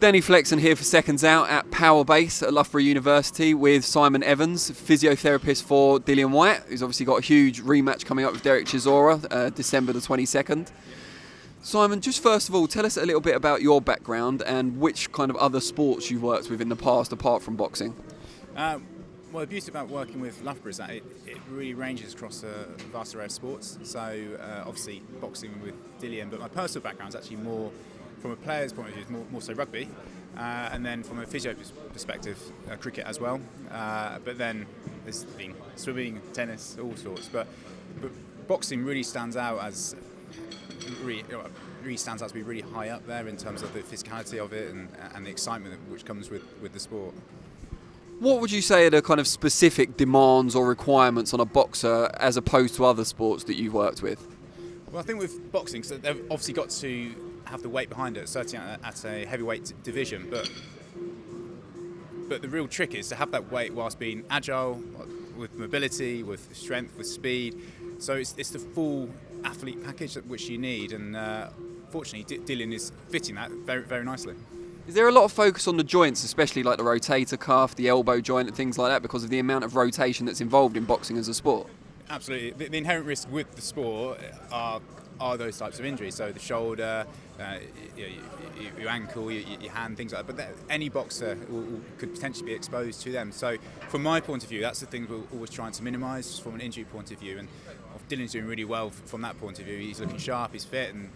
Danny Flexen here for Seconds Out at Powerbase at Loughborough University with Simon Evans, physiotherapist for Dillian Whyte, who's obviously got a huge rematch coming up with Derek Chisora, December the 22nd. Simon, just first of all, tell us a little bit about your background and which kind of other sports you've worked with in the past apart from boxing. Well, the beauty about working with Loughborough is that it really ranges across a vast array of sports. So obviously boxing with Dillian, but my personal background is actually more from a player's point of view, more so rugby, and then from a physio perspective, cricket as well. But then there's been swimming, tennis, all sorts. But boxing really stands out as really stands out to be really high up there in terms of the physicality of it and the excitement which comes with the sport. What would you say are the kind of specific demands or requirements on a boxer as opposed to other sports that you've worked with? Well, I think with boxing, so they've obviously got to have the weight behind it, certainly at a heavyweight division. But the real trick is to have that weight whilst being agile, with mobility, with strength, with speed. So it's the full athlete package which you need, and fortunately Dillian is fitting that very, very nicely. Is there a lot of focus on the joints, especially like the rotator cuff, the elbow joint and things like that, because of the amount of rotation that's involved in boxing as a sport? Absolutely. The inherent risk with the sport are those types of injuries. So the shoulder, your ankle, your hand, things like that. But any boxer could potentially be exposed to them. So from my point of view, that's the thing we're always trying to minimise from an injury point of view. And Dillian's doing really well from that point of view. He's looking sharp, he's fit, and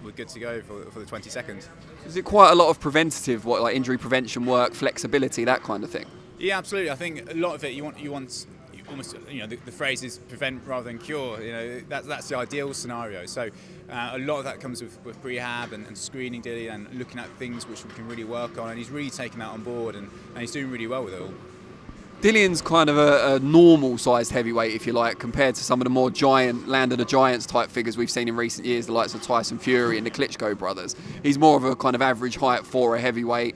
we're good to go for the 22nd. Is it quite a lot of preventative, like injury prevention work, flexibility, that kind of thing? Yeah, absolutely. I think a lot of it you want almost, the phrase is prevent rather than cure. That's the ideal scenario. So a lot of that comes with rehab and screening Dillian and looking at things which we can really work on, and he's really taken that on board and he's doing really well with it all. Dillian's kind of a normal sized heavyweight, if you like, compared to some of the more giant Land of the Giants type figures we've seen in recent years, the likes of Tyson Fury and the Klitschko brothers. He's more of a kind of average height for a heavyweight,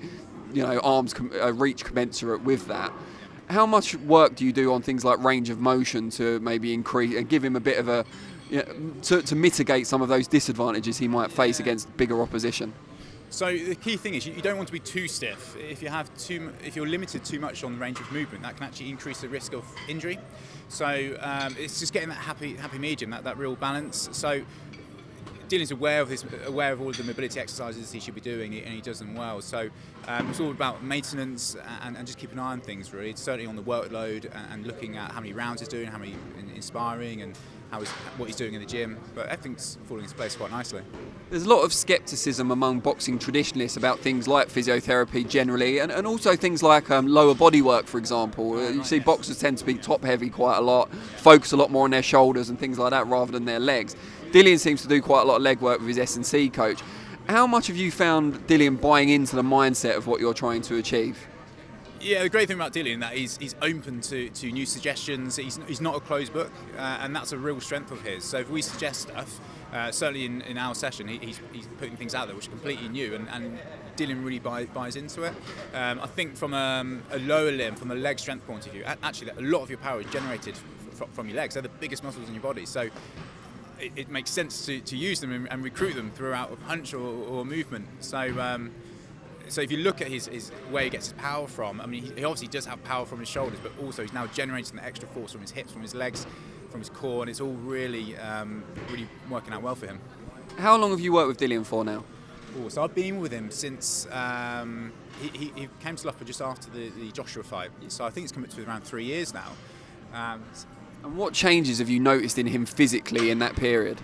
arms reach commensurate with that. How much work do you do on things like range of motion to maybe increase and give him a bit of a, to mitigate some of those disadvantages he might face against bigger opposition? So the key thing is you don't want to be too stiff. If you're limited too much on the range of movement, that can actually increase the risk of injury. So it's just getting that happy medium, that real balance. So Dillian's aware of all of the mobility exercises he should be doing, and he does them well. So it's all about maintenance and just keep an eye on things, really. Certainly on the workload and looking at how many rounds he's doing, how many inspiring, and what he's doing in the gym. But everything's falling into place quite nicely. There's a lot of scepticism among boxing traditionalists about things like physiotherapy generally, and also things like lower body work, for example. You see boxers tend to be top heavy quite a lot, focus a lot more on their shoulders and things like that rather than their legs. Dillian seems to do quite a lot of leg work with his S&C coach. How much have you found Dillian buying into the mindset of what you're trying to achieve? Yeah, the great thing about Dillian is that he's open to new suggestions. He's not a closed book, and that's a real strength of his. So if we suggest stuff, certainly in our session, he's putting things out there which are completely new, and Dillian really buys into it. I think from a lower limb, from a leg strength point of view, actually a lot of your power is generated from your legs. They're the biggest muscles in your body. So it makes sense to use them and recruit them throughout a punch or movement. So if you look at his where he gets his power from, I mean, he obviously does have power from his shoulders, but also he's now generating the extra force from his hips, from his legs, from his core, and it's all really working out well for him. How long have you worked with Dillian for now? So I've been with him since he came to Loughborough just after the Joshua fight. So I think it's come up to around 3 years now. And what changes have you noticed in him physically in that period?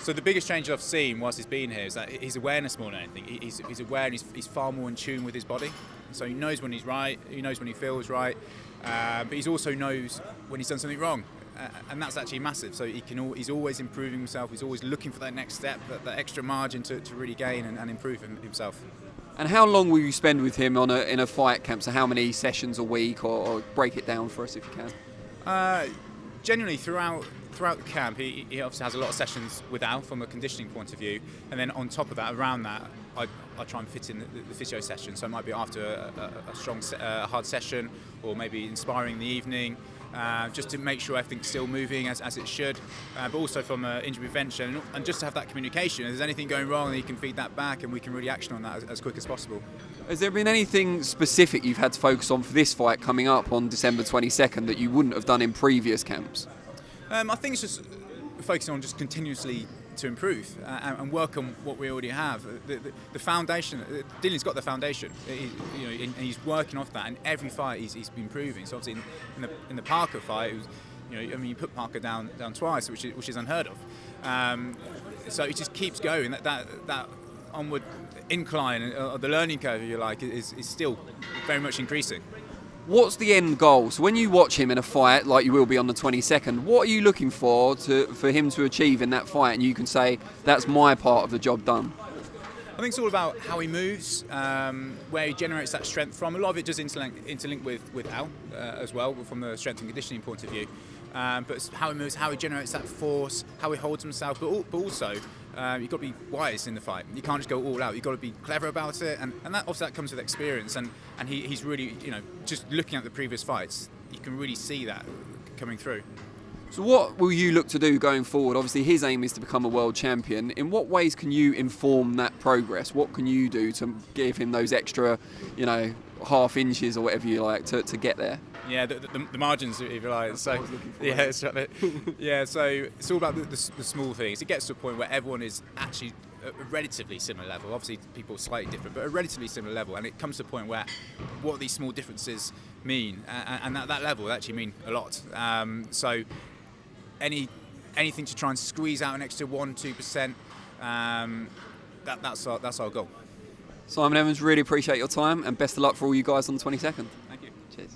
So the biggest change I've seen whilst he's been here is that his awareness more than anything. He's aware and he's far more in tune with his body. So he knows when he's right, he knows when he feels right, but he also knows when he's done something wrong. And that's actually massive. So he's always improving himself, he's always looking for that next step, that extra margin to really gain and improve himself. And how long will you spend with him in a fight camp? So how many sessions a week, or break it down for us if you can? Generally throughout the camp, he obviously has a lot of sessions with Al from a conditioning point of view, and then on top of that, around that, I try and fit in the physio session. So it might be after a strong, hard session, or maybe inspiring in the evening. just to make sure everything's still moving as it should, but also from injury prevention, and just to have that communication. If there's anything going wrong, then you can feed that back and we can really action on that as quick as possible. Has there been anything specific you've had to focus on for this fight coming up on December 22nd that you wouldn't have done in previous camps? I think it's just focusing on just continuously to improve and work on what we already have. The foundation, Dillian's got the foundation, and he's working off that. And every fight he's been improving. So obviously in the Parker fight, it was, you put Parker down twice, which is unheard of. So it just keeps going. That onward incline, or the learning curve, if you like, is still very much increasing. What's the end goal? So when you watch him in a fight, like you will be on the 22nd, what are you looking for him to achieve in that fight? And you can say, that's my part of the job done. I think it's all about how he moves, where he generates that strength from. A lot of it does interlink with Al as well, from the strength and conditioning point of view. But it's how he moves, how he generates that force, how he holds himself, but also you've got to be wise in the fight. You can't just go all out. You've got to be clever about it, and that obviously that comes with experience. And he's really, just looking at the previous fights, you can really see that coming through. So what will you look to do going forward? Obviously his aim is to become a world champion. In what ways can you inform that progress? What can you do to give him those extra, half inches or whatever you like to get there? Yeah, the margins, if you like. So so it's all about the small things. It gets to a point where everyone is actually a relatively similar level. Obviously, people are slightly different, but a relatively similar level. And it comes to a point where what these small differences mean, and that level actually mean a lot. So anything to try and squeeze out an extra 1-2%, that's our goal. Simon Evans, really appreciate your time, and best of luck for all you guys on the 22nd. Thank you. Cheers.